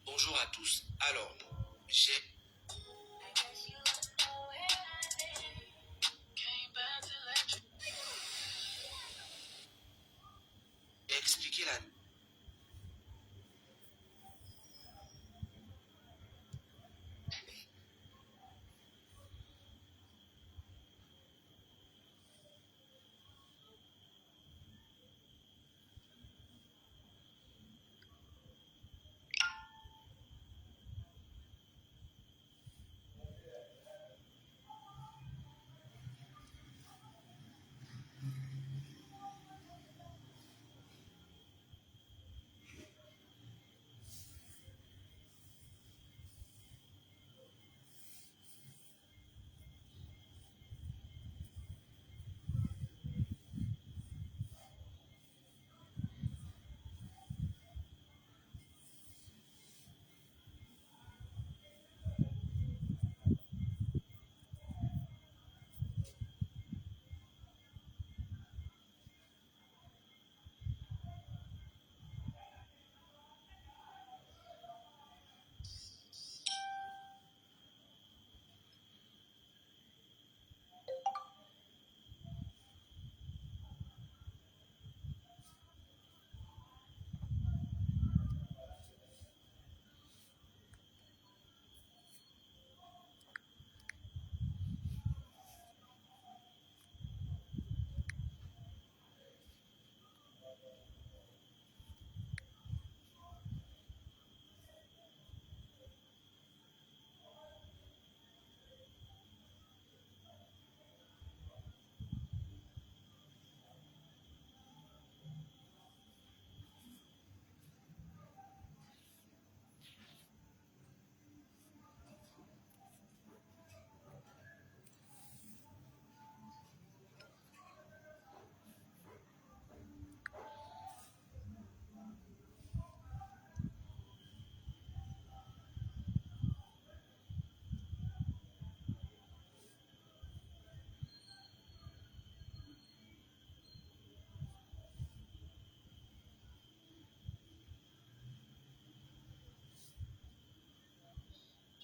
Bonjour à tous. Alors, j'ai expliqué la...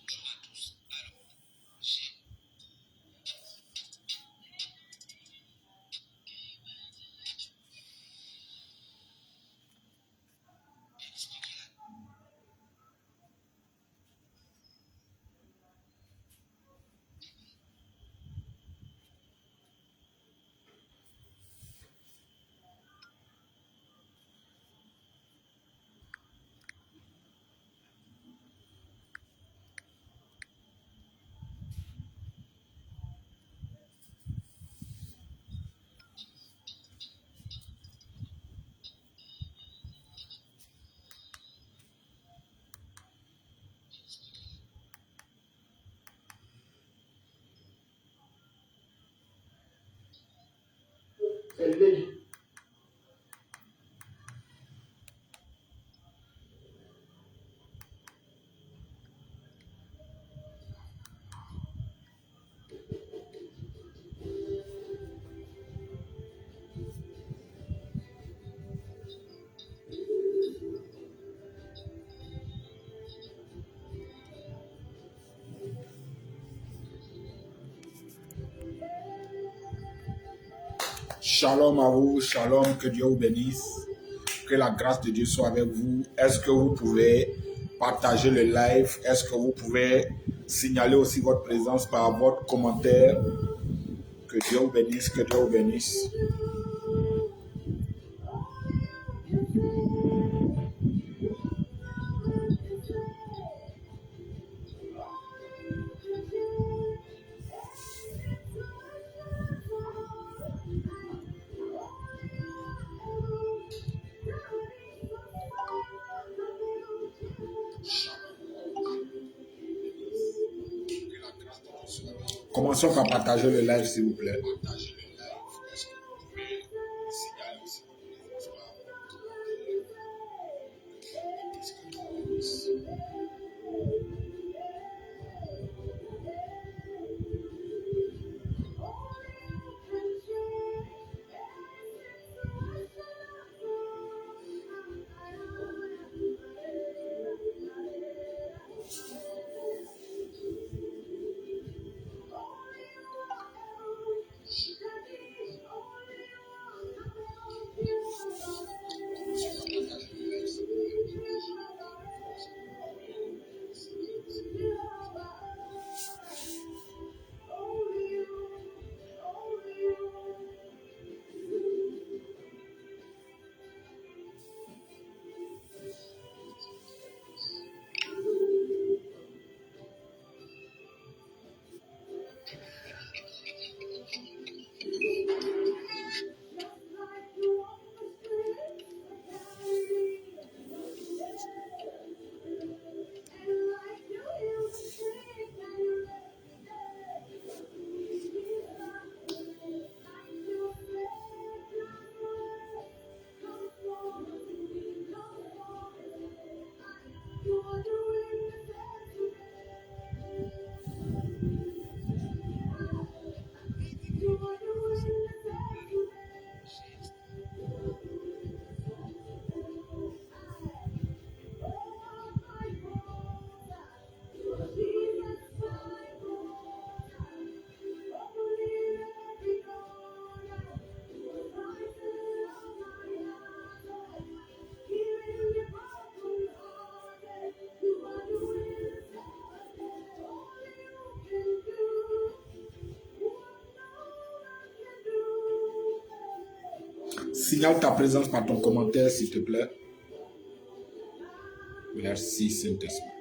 Bonjour à tous. Alors, j'ai expliqué la... Shalom à vous, shalom, que Dieu vous bénisse, que la grâce de Dieu soit avec vous. Est-ce que vous pouvez partager le live? Est-ce que vous pouvez signaler aussi votre présence par votre commentaire? Que Dieu vous bénisse, que Dieu vous bénisse. Commençons par partager le live, s'il vous plaît. Signale ta présence par ton commentaire, s'il te plaît. Merci, Saint-Esprit.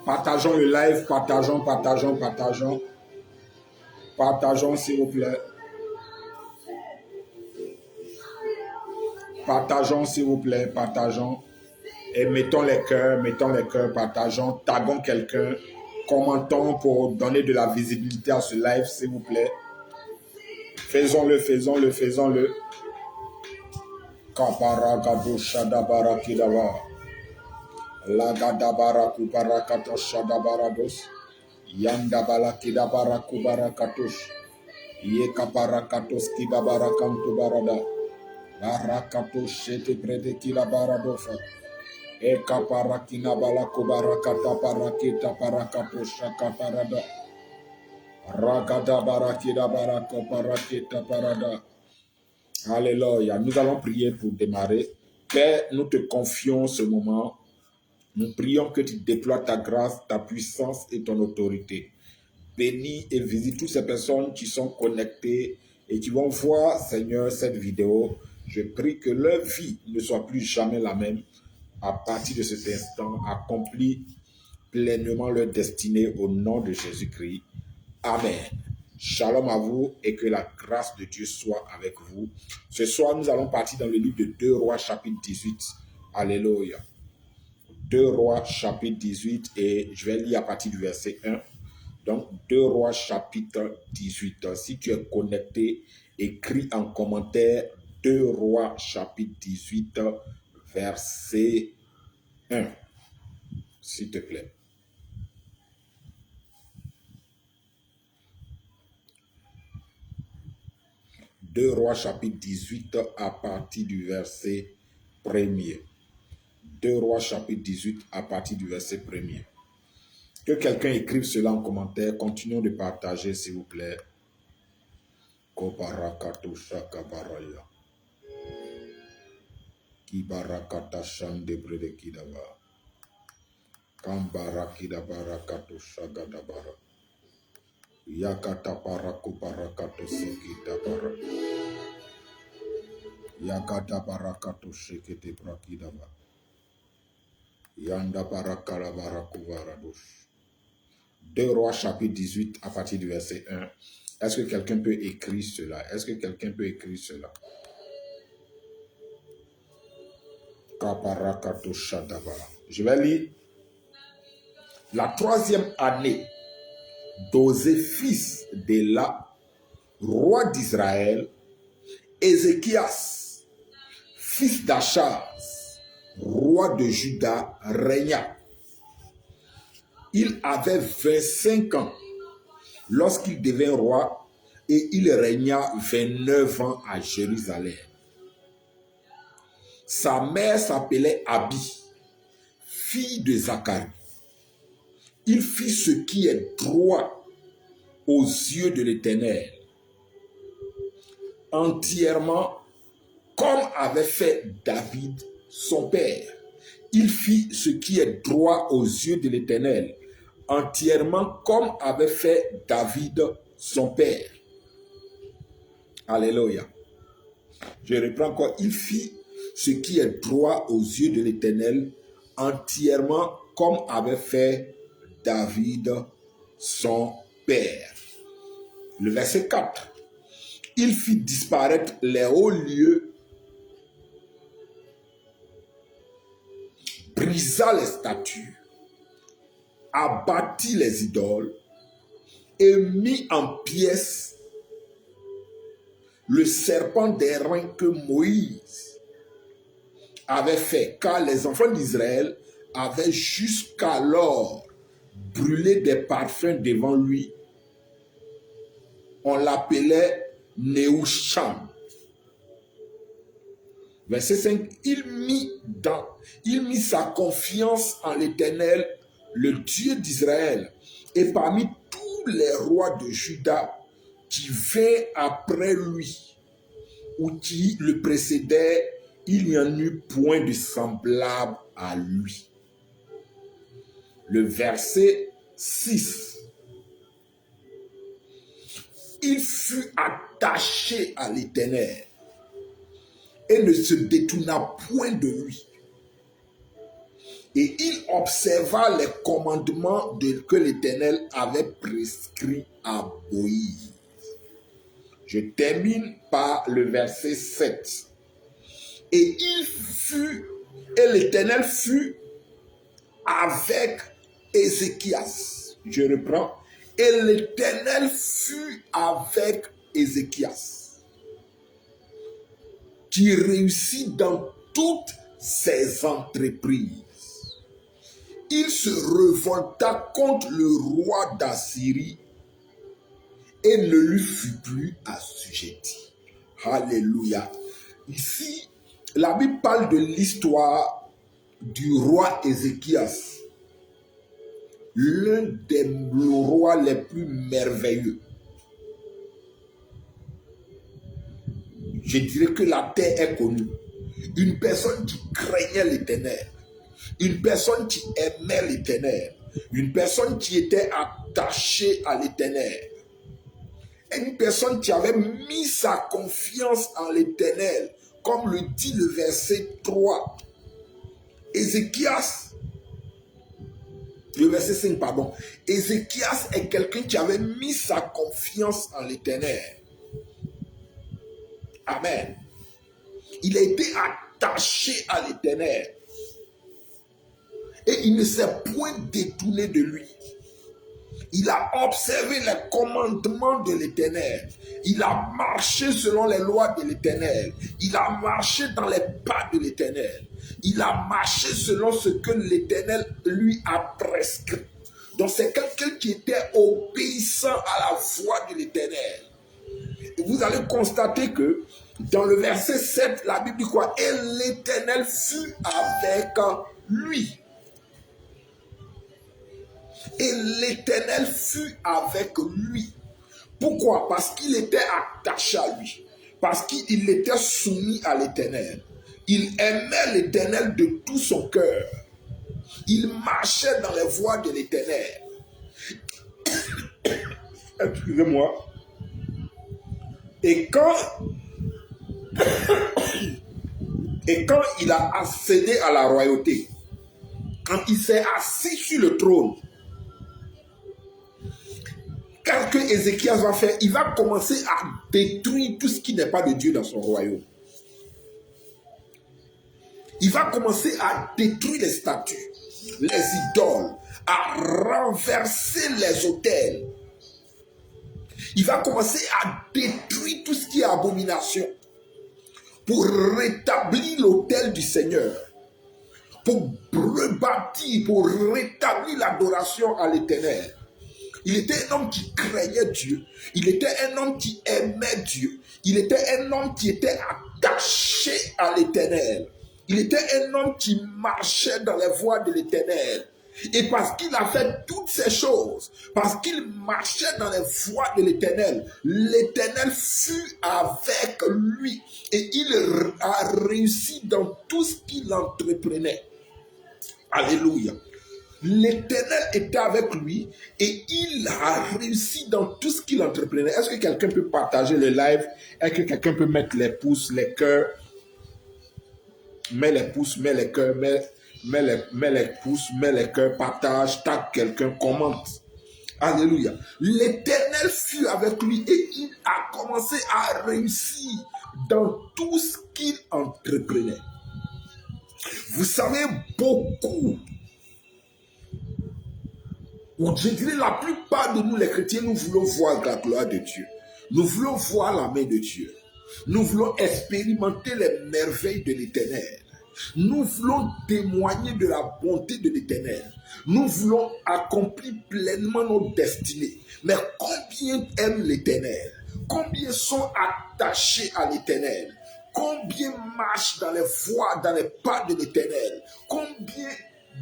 Partageons le live, partageons. Partageons, s'il vous plaît. Partageons, s'il vous plaît, partageons. Et mettons les cœurs, partageons, taguons quelqu'un, commentons pour donner de la visibilité à ce live, s'il vous plaît. Faisons-le. Kaparagado Shadabara Kidava. Lagadabara Kubarakato Shadabarados. Yandabala Kidabara Kubarakatosh. Yekaparakatos Kidabara Kantubarada. Barakato Shete Prede Kidabaradofa. Ekaparakina Bala Kubarakata Parakita Parakato Shakaparada. Ragada Barakida Baraka Parakita Parada. Alléluia. Nous allons prier pour démarrer. Père, nous te confions ce moment. Nous prions que tu déploies ta grâce, ta puissance et ton autorité. Bénis et visite toutes ces personnes qui sont connectées et qui vont voir, Seigneur, cette vidéo. Je prie que leur vie ne soit plus jamais la même. À partir de cet instant, accomplis pleinement leur destinée au nom de Jésus-Christ. Amen. Shalom à vous et que la grâce de Dieu soit avec vous. Ce soir, nous allons partir dans le livre de 2 Rois, chapitre 18. Alléluia. 2 Rois, chapitre 18 et je vais lire à partir du verset 1. Donc, 2 Rois, chapitre 18. Si tu es connecté, écris en commentaire 2 Rois, chapitre 18, verset 1. S'il te plaît. Deux Rois chapitre 18 à partir du verset 1er. 2 Rois chapitre 18 à partir du verset 1er. Que quelqu'un écrive cela en commentaire. Continuons de partager s'il vous plaît. Kobarakato shakabaraya. Kibarakata shande brede kidaba. Kambarakida barakato shagadabara. Yakata paraku barakato sikita bara. Yakata barakato shekete brakidaba. Yanda barakala baraku baradosh. 2 Rois chapitre 18 à partir du verset 1. Est-ce que quelqu'un peut écrire cela? Kaparakato shadabara. Je vais lire. La 3e année d'Osée, fils d'Éla, roi d'Israël, Ézéchias, fils d'Achaz, roi de Juda, régna. Il avait 25 ans lorsqu'il devint roi et il régna 29 ans à Jérusalem. Sa mère s'appelait Abi, fille de Zacharie. Il fit ce qui est droit aux yeux de l'Éternel, entièrement comme avait fait David, son père. Il fit ce qui est droit aux yeux de l'Éternel, entièrement comme avait fait David, son père. Alléluia. Je reprends encore. Il fit ce qui est droit aux yeux de l'Éternel, entièrement comme avait fait David, son père. Le verset 4. Il fit disparaître les hauts lieux, brisa les statues, abattit les idoles et mit en pièces le serpent d'airain que Moïse avait fait, car les enfants d'Israël avaient jusqu'alors brûlé des parfums devant lui. On l'appelait Nehushtan. Verset 5, il mit sa confiance en l'Éternel, le Dieu d'Israël, et parmi tous les rois de Juda qui vinrent après lui, ou qui le précédaient, il n'y en eut point de semblable à lui. Le verset 6. Il fut attaché à l'Éternel et ne se détourna point de lui. Et il observa les commandements que l'Éternel avait prescrits à Moïse. Je termine par le verset 7. Et l'Éternel fut avec Ézéchias. Je reprends. Et l'Éternel fut avec Ézéchias, qui réussit dans toutes ses entreprises. Il se révolta contre le roi d'Assyrie et ne lui fut plus assujetti. Alléluia. Ici, la Bible parle de l'histoire du roi Ézéchias, l'un des rois les plus merveilleux. Je dirais que la terre est connue. Une personne qui craignait l'Éternel, une personne qui aimait l'Éternel, une personne qui était attachée à l'Éternel, une personne qui avait mis sa confiance en l'Éternel, comme le dit le verset 3. Ézéchias, le verset 5, pardon. Ézéchias est quelqu'un qui avait mis sa confiance en l'Éternel. Amen. Il a été attaché à l'Éternel. Et il ne s'est point détourné de lui. Il a observé les commandements de l'Éternel. Il a marché selon les lois de l'Éternel. Il a marché dans les pas de l'Éternel. Il a marché selon ce que l'Éternel lui a prescrit. Donc c'est quelqu'un qui était obéissant à la voix de l'Éternel. Et vous allez constater que dans le verset 7, la Bible dit quoi? Et l'Éternel fut avec lui. Et l'Éternel fut avec lui. Pourquoi? Parce qu'il était attaché à lui. Parce qu'il était soumis à l'Éternel. Il aimait l'Éternel de tout son cœur. Il marchait dans les voies de l'Éternel. Excusez-moi. Et quand il a accédé à la royauté, quand il s'est assis sur le trône, qu'est-ce que Ézéchias va faire? Il va commencer à détruire tout ce qui n'est pas de Dieu dans son royaume. Il va commencer à détruire les statues, les idoles, à renverser les autels. Il va commencer à détruire tout ce qui est abomination pour rétablir l'autel du Seigneur, pour rebâtir, pour rétablir l'adoration à l'Éternel. Il était un homme qui craignait Dieu. Il était un homme qui aimait Dieu. Il était un homme qui était attaché à l'Éternel. Il était un homme qui marchait dans les voies de l'Éternel. Et parce qu'il a fait toutes ces choses, parce qu'il marchait dans les voies de l'Éternel, l'Éternel fut avec lui. Et il a réussi dans tout ce qu'il entreprenait. Alléluia. L'Éternel était avec lui et il a réussi dans tout ce qu'il entreprenait. Est-ce que quelqu'un peut partager le live? Est-ce que quelqu'un peut mettre les pouces, les cœurs? Mets les pouces, mets les cœurs, mets les pouces, mets les cœurs, partage, tag quelqu'un, commente. Alléluia. L'Éternel fut avec lui et il a commencé à réussir dans tout ce qu'il entreprenait. Vous savez, beaucoup, je dirais la plupart de nous les chrétiens, nous voulons voir la gloire de Dieu. Nous voulons voir la main de Dieu. Nous voulons expérimenter les merveilles de l'Éternel. Nous voulons témoigner de la bonté de l'Éternel. Nous voulons accomplir pleinement notre destinée. Mais combien aiment l'Éternel? Combien sont attachés à l'Éternel? Combien marchent dans les voies, dans les pas de l'Éternel? Combien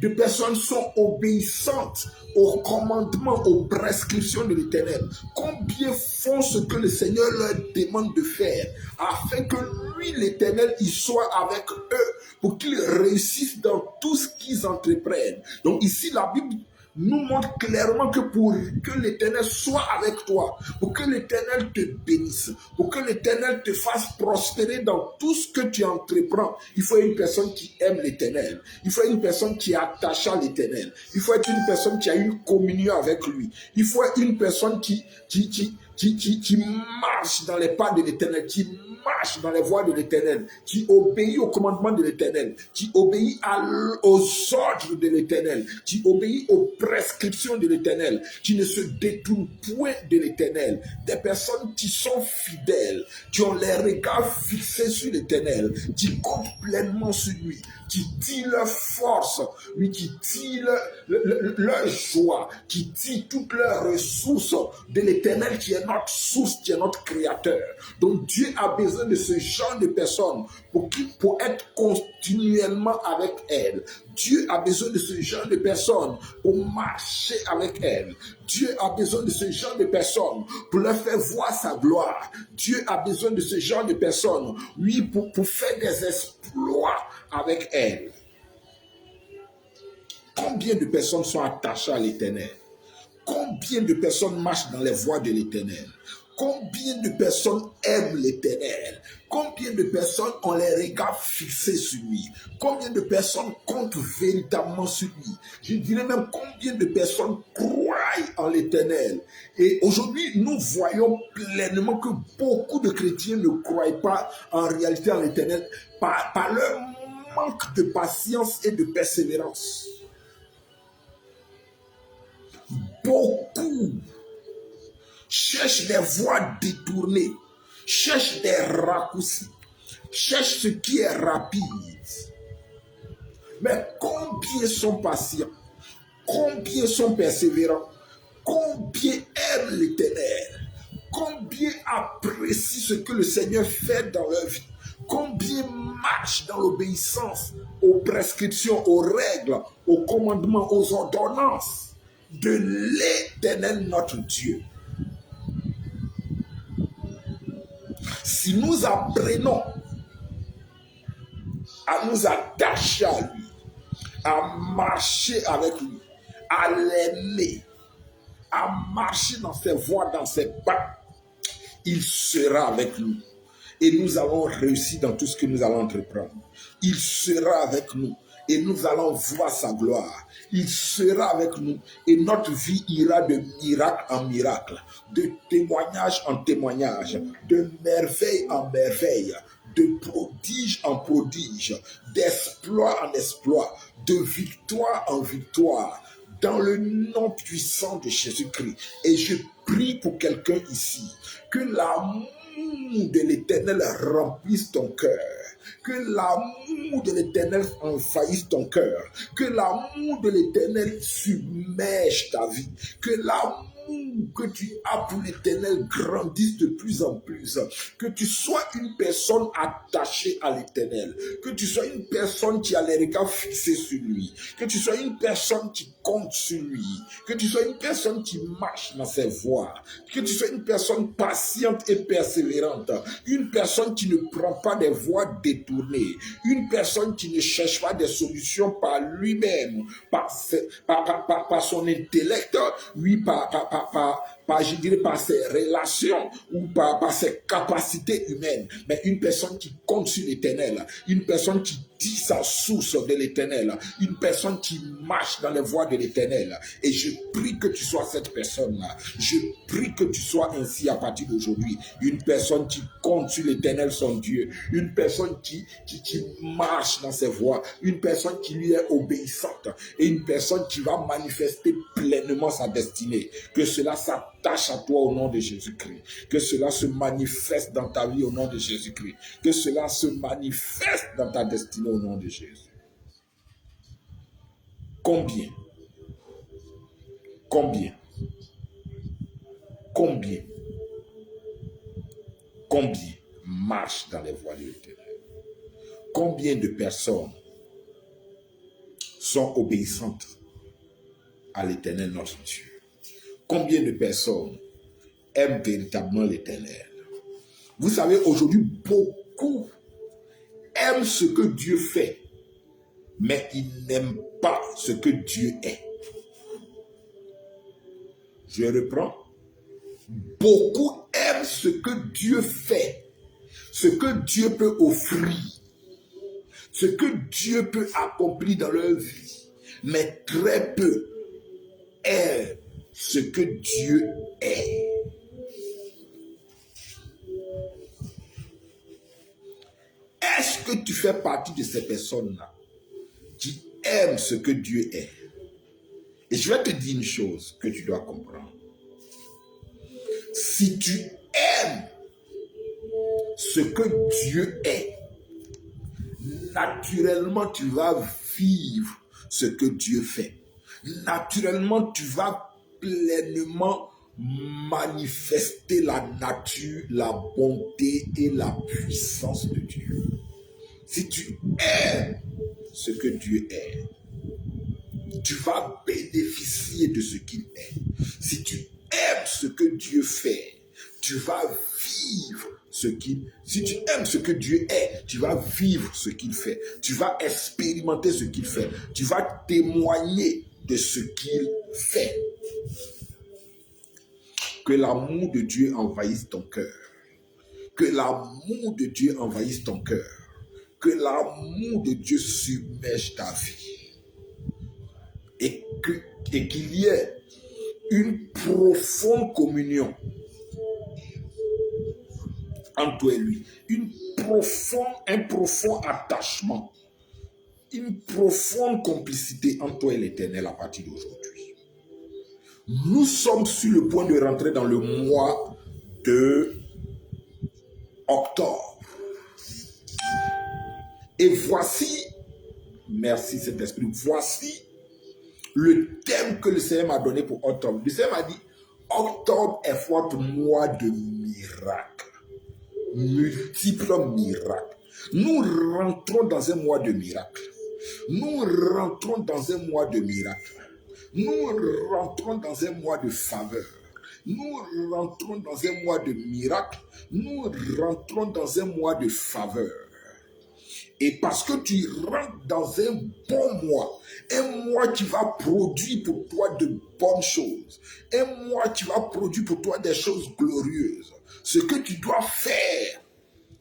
de personnes sont obéissantes aux commandements, aux prescriptions de l'Éternel? Combien font ce que le Seigneur leur demande de faire afin que lui, l'Éternel, il soit avec eux pour qu'ils réussissent dans tout ce qu'ils entreprennent? Donc ici, la Bible nous montre clairement que pour que l'Éternel soit avec toi, pour que l'Éternel te bénisse, pour que l'Éternel te fasse prospérer dans tout ce que tu entreprends, il faut une personne qui aime l'Éternel. Il faut une personne qui est attachée à l'Éternel. Il faut être une personne qui a une communion avec lui. Il faut être une personne qui marche dans les pas de l'Éternel, qui marche dans les voies de l'Éternel, qui obéit au commandement de l'Éternel, qui obéit aux ordres de l'Éternel, qui obéit aux prescriptions de l'Éternel, qui ne se détourne point de l'Éternel. Des personnes qui sont fidèles, qui ont les regards fixés sur l'Éternel, qui comptent pleinement sur lui, qui tirent leur force, lui qui tirent leur joie, qui tirent toutes leurs ressources de l'Éternel qui est notre source, qui est notre créateur. Donc Dieu a besoin de ce genre de personnes pour être continuellement avec elle. Dieu a besoin de ce genre de personnes pour marcher avec elle. Dieu a besoin de ce genre de personnes pour leur faire voir sa gloire. Dieu a besoin de ce genre de personnes, oui, pour faire des exploits avec elle. Combien de personnes sont attachées à l'Éternel? Combien de personnes marchent dans les voies de l'Éternel? Combien de personnes aiment l'Éternel? Combien de personnes ont les regards fixés sur lui? Combien de personnes comptent véritablement sur lui? Je dirais même combien de personnes croient en l'Éternel? Et aujourd'hui, nous voyons pleinement que beaucoup de chrétiens ne croient pas en réalité en l'Éternel par leur manque de patience et de persévérance. Beaucoup cherchent des voies détournées, cherchent des raccourcis, cherchent ce qui est rapide. Mais combien sont patients, combien sont persévérants, combien aiment l'Éternel, combien apprécient ce que le Seigneur fait dans leur vie, combien marchent dans l'obéissance aux prescriptions, aux règles, aux commandements, aux ordonnances de l'Éternel notre Dieu. Si nous apprenons à nous attacher à lui, à marcher avec lui, à l'aimer, à marcher dans ses voies, dans ses pas, il sera avec nous. Et nous allons réussir dans tout ce que nous allons entreprendre. Il sera avec nous et nous allons voir sa gloire. Il sera avec nous et notre vie ira de miracle en miracle, de témoignage en témoignage, de merveille en merveille, de prodige en prodige, d'exploit en exploit, de victoire en victoire, dans le nom puissant de Jésus-Christ. Et je prie pour quelqu'un ici, que l'amour de l'Éternel remplisse ton cœur, que l'amour de l'Éternel envahisse ton cœur, que l'amour de l'Éternel submerge ta vie, que l'amour que tu as pour l'Éternel grandisse de plus en plus, que tu sois une personne attachée à l'Éternel, que tu sois une personne qui a les regards fixés sur lui, que tu sois une personne qui compte sur lui, que tu sois une personne qui marche dans ses voies, que tu sois une personne patiente et persévérante, une personne qui ne prend pas des voies détournées, une personne qui ne cherche pas des solutions par lui-même, par son intellect, oui, je dirais par ses relations ou par ses capacités humaines, mais une personne qui compte sur l'Éternel, une personne qui dit sa source de l'Éternel, une personne qui marche dans les voies de l'Éternel. Et je prie que tu sois cette personne-là. Je prie que tu sois ainsi à partir d'aujourd'hui. Une personne qui compte sur l'Éternel, son Dieu. Une personne qui marche dans ses voies. Une personne qui lui est obéissante. Et une personne qui va manifester pleinement sa destinée. Que cela s'attache à toi au nom de Jésus-Christ. Que cela se manifeste dans ta vie au nom de Jésus-Christ. Que cela se manifeste dans ta destinée au nom de Jésus. Combien marchent dans les voies de l'Éternel? Combien de personnes sont obéissantes à l'Éternel notre Dieu? Combien de personnes aiment véritablement l'Éternel? Vous savez, aujourd'hui, beaucoup aiment ce que Dieu fait, mais ils n'aiment pas ce que Dieu est. Je reprends. Beaucoup aiment ce que Dieu fait, ce que Dieu peut offrir, ce que Dieu peut accomplir dans leur vie, mais très peu aiment ce que Dieu est. Est-ce que tu fais partie de ces personnes-là qui aiment ce que Dieu est? Et je vais te dire une chose que tu dois comprendre. Si tu aimes ce que Dieu est, naturellement tu vas vivre ce que Dieu fait. Naturellement tu vas pleinement manifester la nature, la bonté et la puissance de Dieu. Si tu aimes ce que Dieu est, tu vas bénéficier de ce qu'il est. Si tu aimes ce que Dieu fait, tu vas vivre ce qu'il... Si tu aimes ce que Dieu est, tu vas vivre ce qu'il fait. Tu vas expérimenter ce qu'il fait. Tu vas témoigner de ce qu'il fait. Que l'amour de Dieu envahisse ton cœur. Que l'amour de Dieu envahisse ton cœur. Que l'amour de Dieu submerge ta vie. Et qu'il y ait une profonde communion entre toi et lui, un profond attachement, une profonde complicité entre toi et l'Éternel à partir d'aujourd'hui. Nous sommes sur le point de rentrer dans le mois de octobre. Et voici, merci Saint-Esprit, voici le thème que le Seigneur m'a donné pour octobre. Le Seigneur m'a dit, octobre est votre mois de miracles. Multiples miracles. Nous rentrons dans un mois de miracles. Nous rentrons dans un mois de miracles. Nous rentrons dans un mois de faveur. Nous rentrons dans un mois de miracles. Nous rentrons dans un mois de faveur. Et parce que tu rentres dans un mois qui va produire pour toi de bonnes choses, un mois qui va produire pour toi des choses glorieuses, ce que tu dois faire,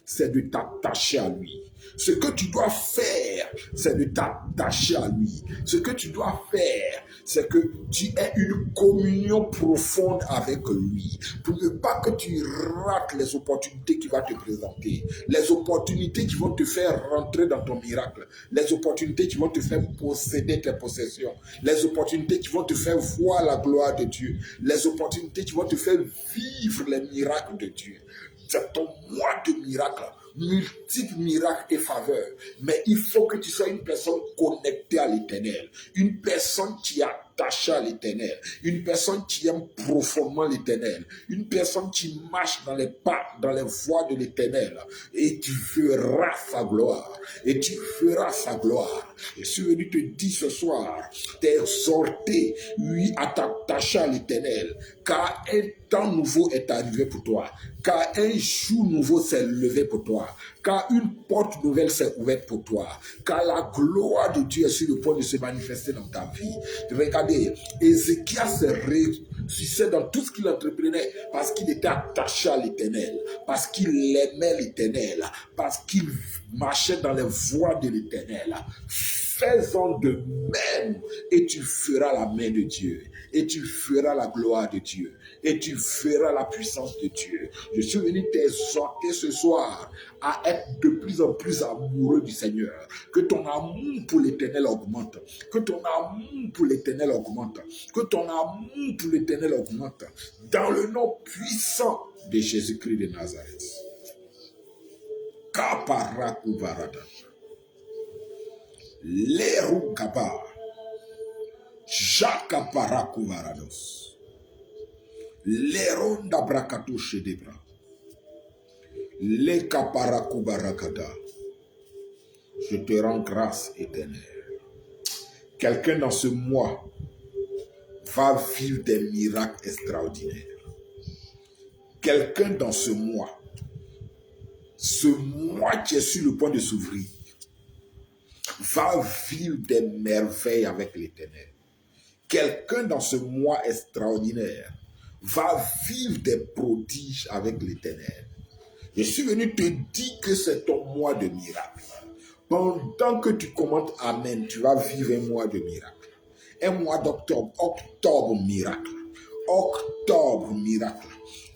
c'est de t'attacher à lui. Ce que tu dois faire, c'est de t'attacher à lui. Ce que tu dois faire, c'est que tu aies une communion profonde avec lui. Pour ne pas que tu rates les opportunités qu'il va te présenter. Les opportunités qui vont te faire rentrer dans ton miracle. Les opportunités qui vont te faire posséder tes possessions. Les opportunités qui vont te faire voir la gloire de Dieu. Les opportunités qui vont te faire vivre les miracles de Dieu. C'est ton mois de miracles, multiples miracles et faveurs. Mais il faut que tu sois une personne connectée à l'Éternel, une personne qui est attachée à l'Éternel, une personne qui aime profondément l'Éternel, une personne qui marche dans les pas, dans les voies de l'Éternel, et tu verras sa gloire, et tu verras sa gloire. Et je suis venu te dire ce soir, t'exhorter, oui, à t'attacher à l'Éternel, car un temps nouveau est arrivé pour toi, car un jour nouveau s'est levé pour toi, car une porte nouvelle s'est ouverte pour toi, car la gloire de Dieu est sur le point de se manifester dans ta vie. Regardez, Ézéchias s'est ressuscité dans tout ce qu'il entreprenait parce qu'il était attaché à l'Éternel, parce qu'il aimait l'Éternel, parce qu'il marchait dans les voies de l'Éternel. Fais-en de même et tu feras la main de Dieu, et tu feras la gloire de Dieu, et tu feras la puissance de Dieu. Je suis venu t'exhorter ce soir à être de plus en plus amoureux du Seigneur. Que ton amour pour l'Éternel augmente. Que ton amour pour l'Éternel augmente. Que ton amour pour l'Éternel augmente. Dans le nom puissant de Jésus-Christ de Nazareth. Kaparakuvarada. Leru kapa. Jakaparakuvarados. Leronda brakato shedebra. Le kaparakubarakada. Je te rends grâce éternelle. Quelqu'un dans ce mois va vivre des miracles extraordinaires. Quelqu'un dans ce mois qui est sur le point de s'ouvrir, va vivre des merveilles avec l'Éternel. quelqu'un dans ce mois extraordinaire va vivre des prodiges avec l'Éternel. Je suis venu te dire que c'est ton mois de miracle. Pendant que tu commentes Amen, tu vas vivre un mois de miracle. Un mois d'octobre, octobre miracle. Octobre miracle.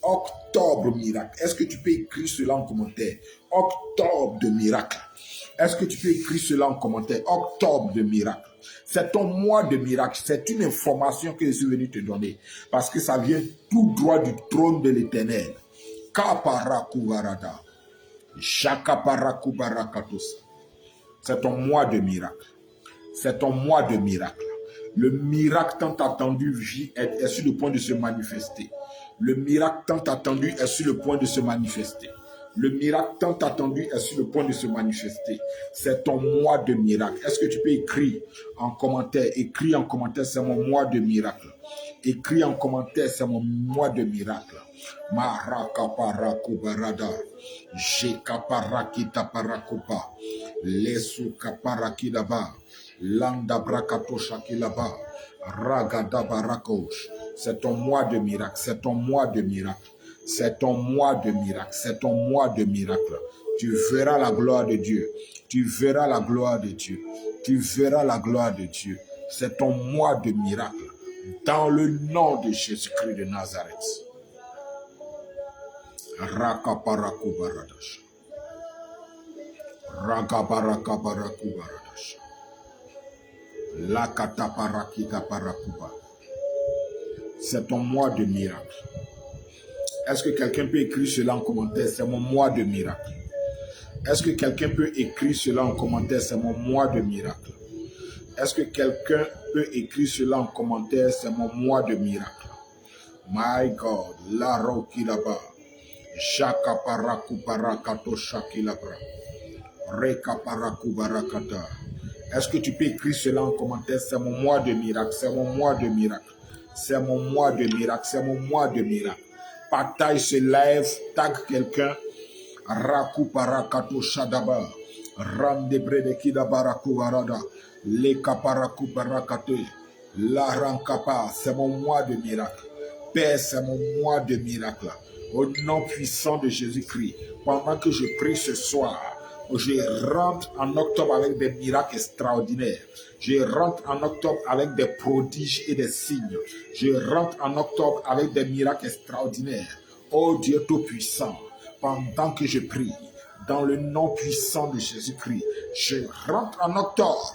Octobre miracle. Est-ce que tu peux écrire cela en commentaire? Octobre de miracle. Est-ce que tu peux écrire cela en commentaire? Octobre de miracle. C'est ton mois de miracle. C'est une information que je suis venu te donner. Parce que ça vient tout droit du trône de l'Éternel. Kaparakubarada. Shakaparakubarakatos. C'est ton mois de miracle. C'est ton mois de miracle. Le miracle tant attendu est sur le point de se manifester. Le miracle tant attendu est sur le point de se manifester. Le miracle tant attendu est sur le point de se manifester. C'est ton mois de miracle. Est-ce que tu peux écrire en commentaire? Écris en commentaire, c'est mon mois de miracle. Écris en commentaire, c'est mon mois de miracle. Marakaparakubarada. Jekaparakitaparakupa. Lesukaparakidaba. Landa brakato shakilaba. Ragada barakosh. C'est ton mois de miracle. C'est ton mois de miracle. C'est ton mois de miracle. C'est ton mois de miracle. Tu verras la gloire de Dieu. Tu verras la gloire de Dieu. Tu verras la gloire de Dieu. C'est ton mois de miracle. Dans le nom de Jésus-Christ de Nazareth. Rakaparakubaradash. Ragabarakabarakubaradash. Lakataparakitaparakuba. C'est ton mois de miracle. Est-ce que quelqu'un peut écrire cela en commentaire? C'est mon mois de miracle. Est-ce que quelqu'un peut écrire cela en commentaire? C'est mon mois de miracle. Est-ce que quelqu'un peut écrire cela en commentaire? C'est mon mois de miracle. My God, la rokilaba. Shakaparakubarakato shakilabra. Rekaparakubarakata. Est-ce que tu peux écrire cela en commentaire? C'est mon mois de miracle. C'est mon mois de miracle. C'est mon mois de miracle. C'est mon mois de miracle. Partage ce live. Tag quelqu'un. Rakuparakato shadaba. Randebre de kidabarakubarada. Lekaparakubarakate. La rankapa. C'est mon mois de miracle. Père, c'est mon mois de miracle. Au nom puissant de Jésus-Christ. Pendant que je prie ce soir, je rentre en octobre avec des miracles extraordinaires. Je rentre en octobre avec des prodiges et des signes. Je rentre en octobre avec des miracles extraordinaires. Oh Dieu Tout-Puissant, pendant que je prie, dans le nom puissant de Jésus-Christ, je rentre en octobre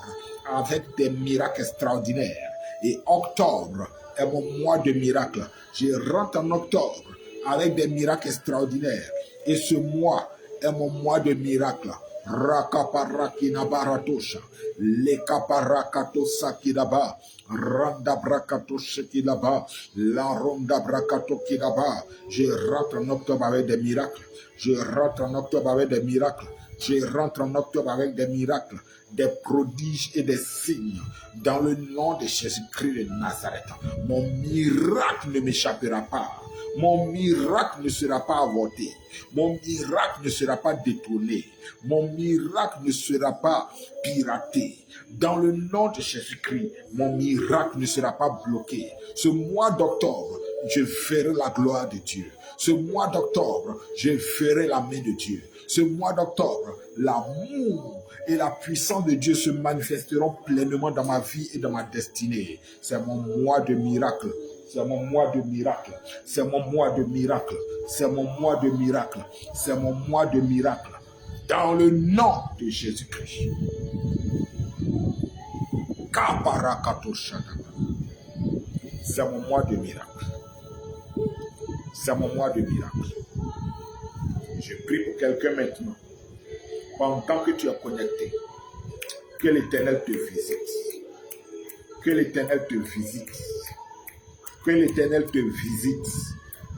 avec des miracles extraordinaires. Et octobre est mon mois de miracles. Je rentre en octobre avec des miracles extraordinaires. Et ce mois est mon mois de miracles. Rakaparakina baratosha. Lekaparakato sakidaba. Randa brakato shekidaba. La ronda brakato kidaba. Je rentre en octobre avec des miracles. Je rentre en octobre avec des miracles. Je rentre en octobre avec des miracles, des prodiges et des signes. Dans le nom de Jésus-Christ de Nazareth. Mon miracle ne m'échappera pas. Mon miracle ne sera pas avorté. Mon miracle ne sera pas détourné. Mon miracle ne sera pas piraté. Dans le nom de Jésus-Christ, mon miracle ne sera pas bloqué. Ce mois d'octobre, je verrai la gloire de Dieu. Ce mois d'octobre, je verrai la main de Dieu. Ce mois d'octobre, l'amour et la puissance de Dieu se manifesteront pleinement dans ma vie et dans ma destinée. C'est mon mois de miracle. C'est mon mois de miracle. C'est mon mois de miracle. C'est mon mois de miracle. C'est mon mois de miracle. Dans le nom de Jésus-Christ. C'est mon mois de miracle. C'est mon mois de miracle. Je prie pour quelqu'un maintenant. Pendant que tu es connecté, que l'Éternel te visite. Que l'Éternel te visite. Que l'Éternel te visite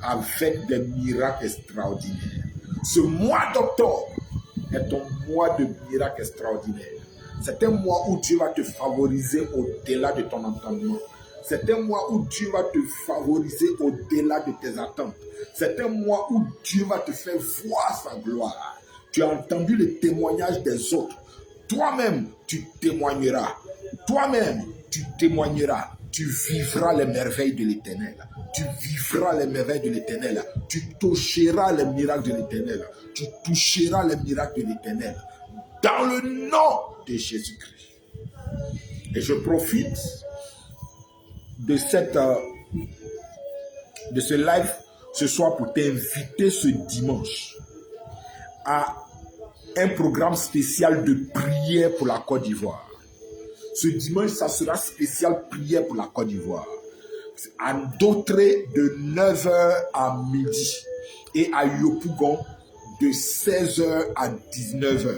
avec des miracles extraordinaires. Ce mois d'octobre est ton mois de miracles extraordinaires. C'est un mois où Dieu va te favoriser au-delà de ton entendement. C'est un mois où Dieu va te favoriser au-delà de tes attentes. C'est un mois où Dieu va te faire voir sa gloire. Tu as entendu le témoignage des autres. Toi-même, tu témoigneras. Toi-même, tu témoigneras. tu vivras les merveilles de l'Éternel. Tu vivras les merveilles de l'Éternel. Tu toucheras les miracles de l'Éternel. Tu toucheras les miracles de l'Éternel. Dans le nom de Jésus-Christ. Et je profite de ce live ce soir pour t'inviter ce dimanche à un programme spécial de prière pour la Côte d'Ivoire. Ce dimanche, ça sera spécial prière pour la Côte d'Ivoire. À Dotré de 9h à midi et à Yopougon de 16h à 19h.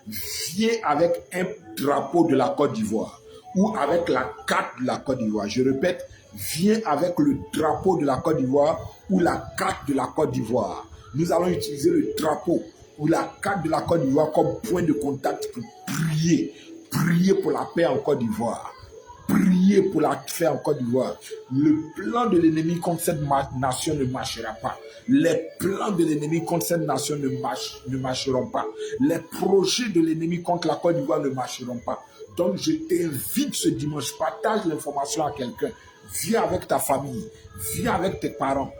Viens avec un drapeau de la Côte d'Ivoire ou avec la carte de la Côte d'Ivoire. Je répète, viens avec le drapeau de la Côte d'Ivoire ou la carte de la Côte d'Ivoire. Nous allons utiliser le drapeau ou la carte de la Côte d'Ivoire comme point de contact pour prier. Prier pour la paix en Côte d'Ivoire. Prier pour la paix en Côte d'Ivoire. Le plan de l'ennemi contre cette nation ne marchera pas. Les plans de l'ennemi contre cette nation ne marcheront pas. Les projets de l'ennemi contre la Côte d'Ivoire ne marcheront pas. Donc je t'invite ce dimanche, partage l'information à quelqu'un. Viens avec ta famille, viens avec tes parents,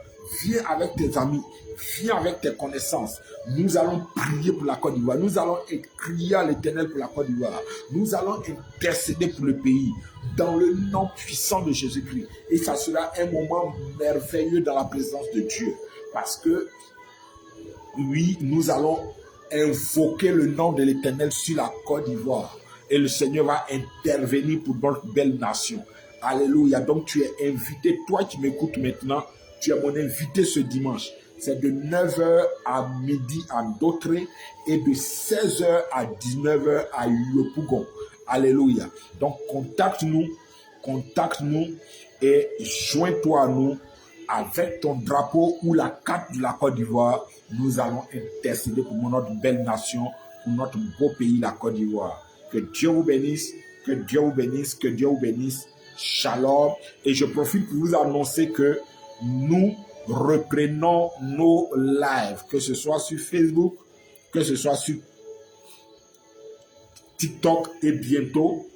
viens avec tes amis, viens avec tes connaissances. Nous allons prier pour la Côte d'Ivoire. Nous allons crier à l'Éternel pour la Côte d'Ivoire. Nous allons intercéder pour le pays dans le nom puissant de Jésus-Christ. Et ça sera un moment merveilleux dans la présence de Dieu. Parce que, oui, nous allons invoquer le nom de l'Éternel sur la Côte d'Ivoire. Et le Seigneur va intervenir pour notre belle nation. Alléluia. Donc tu es invité, toi qui m'écoutes maintenant, tu es mon invité ce dimanche. C'est de 9h à midi à Dotré et de 16h à 19h à Yopougon. Alléluia. Donc contacte-nous et joins-toi à nous avec ton drapeau ou la carte de la Côte d'Ivoire. Nous allons intercéder pour notre belle nation, pour notre beau pays, la Côte d'Ivoire. Que Dieu vous bénisse, que Dieu vous bénisse, que Dieu vous bénisse. Shalom. Et je profite pour vous annoncer que nous reprenons nos lives, que ce soit sur Facebook, que ce soit sur TikTok et bientôt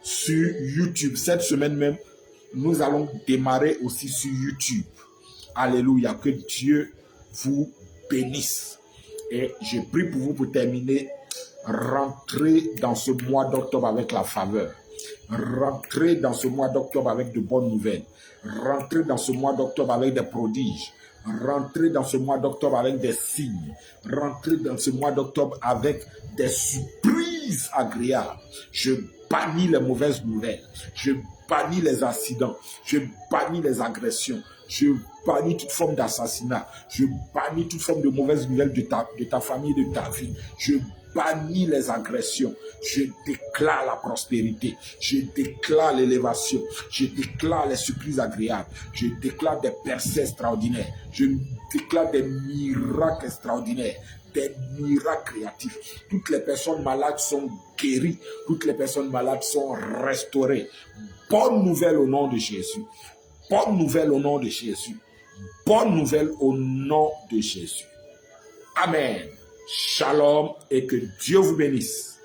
sur YouTube. Cette semaine même, nous allons démarrer aussi sur YouTube. Alléluia. Que Dieu vous bénisse. Et je prie pour vous pour terminer. Rentrez dans ce mois d'octobre avec la faveur. Rentrez dans ce mois d'octobre avec de bonnes nouvelles. Rentrez dans ce mois d'octobre avec des prodiges. Rentrez dans ce mois d'octobre avec des signes. Rentrez dans ce mois d'octobre avec des surprises agréables. Je bannis les mauvaises nouvelles. Je bannis les accidents. Je bannis les agressions. Je bannis toute forme d'assassinat. Je bannis toute forme de mauvaises nouvelles de ta famille, de ta vie. Je bannis les agressions. Je déclare la prospérité. Je déclare l'élévation. Je déclare les surprises agréables. Je déclare des percées extraordinaires. Je déclare des miracles extraordinaires. Des miracles créatifs. Toutes les personnes malades sont guéries. Toutes les personnes malades sont restaurées. Bonne nouvelle au nom de Jésus. Bonne nouvelle au nom de Jésus. Bonne nouvelle au nom de Jésus. Amen. Shalom et que Dieu vous bénisse.